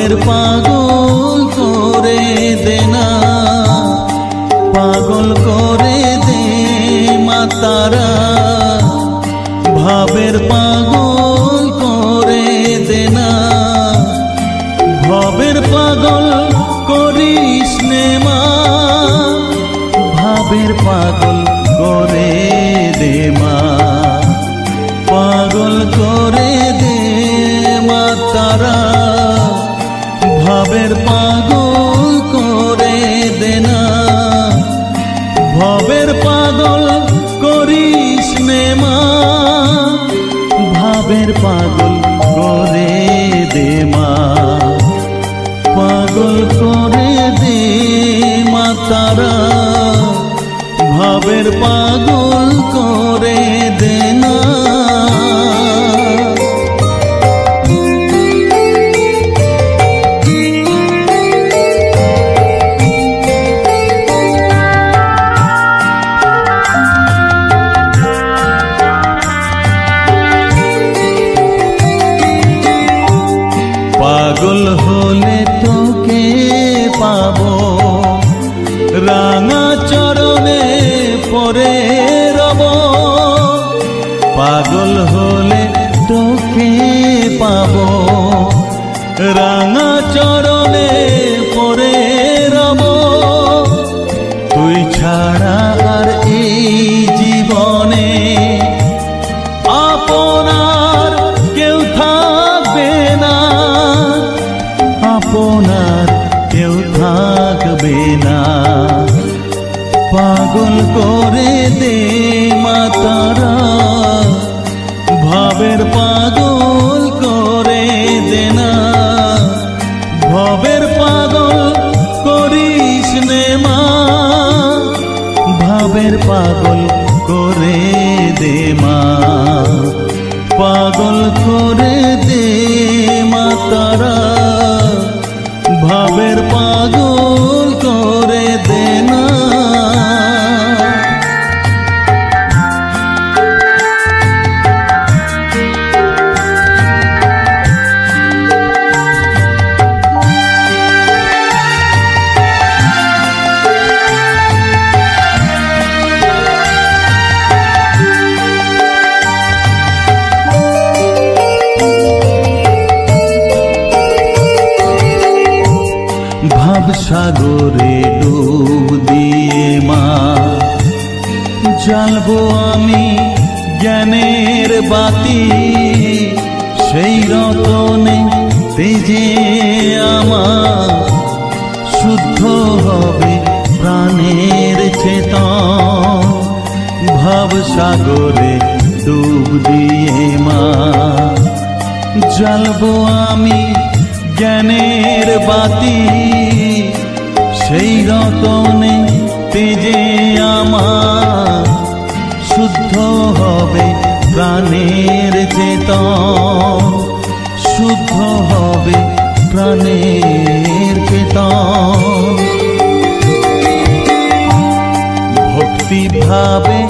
ভাবের পাগল করে দে না, পাগল করে দে মা তারা, ভাবের পাগল করে দে না, ভাবের পাগল করিস নে মা, ভাবের পাগল করে দে মা, পাগল করে দে মা তারা, ভাবের পাগল করে দে না, ভাবের পাগল করিস নে মা, ভাবের পাগল করে দে মা, পাগল করে দে মা তারা, ভাবের পাগল করে দে না। পাগল হলে তোকে পাবো, রাঙা চরণে পরে রব, পাগল হলে তোকে পাবো, রাঙা চরণে পরে রব, তুই ছাড়া আর এই জীবনে আপনার কেউ থাকবে না, আপনার কেউ থাকবে না, পাগল করে দে মা তারা, ভাবের পাগল করে দে না, ভাবের পাগল করিস নে মা, ভাবের পাগল করে দে মা, পাগল করে দে মা তারা, ভাবের পাগল করে দে না। ভাব সাগরে ডুব দিয়ে মা, জ্বালবো আমি জ্ঞানের বাতি, সেই রতনে তেজে আমার শুদ্ধ হবে প্রাণের চেতন, ভাব সাগরে ডুব দিয়ে মা, জ্বালবো আমি জ্ঞানের বাতি, সেই রতনে তেজে আমার শুদ্ধ হবে প্রাণের চেতন, শুদ্ধ হবে প্রাণের চেতন, ভক্তি ভাবে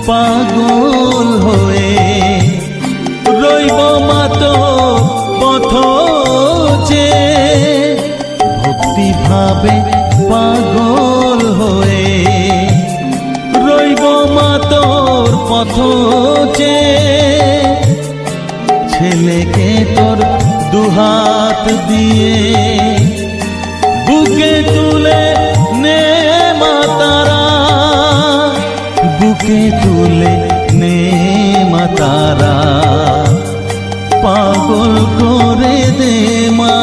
পাগল হয়ে রইব মাতো পথ যে, ভক্তি ভাবে পাগল হয়ে রইব মা তোর পথ যে, ছেলেকে তোর দুহাত দিয়ে বুকে তুলে নে মা তারা, বুকে তুলে নে মা তারা, পাগল করে দে মা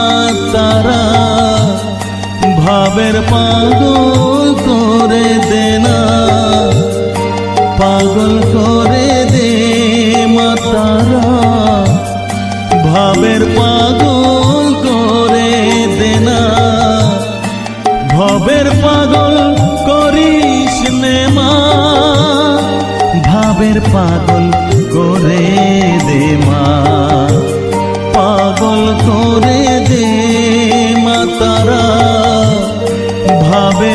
তারা, ভাবের পাগল করে দে না, পাগল করে দে মা তারা, ভাবের পাগল করে দে না, ভাবের পাগল করিস নে মা, ভাবের পাগল করে দে মা, পাগল করে দে মা তারা, ভাবে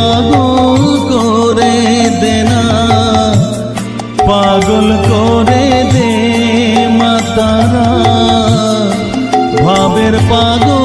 পাগল করে দে না, পাগল করে দে মা তারা, ভাবের পাগল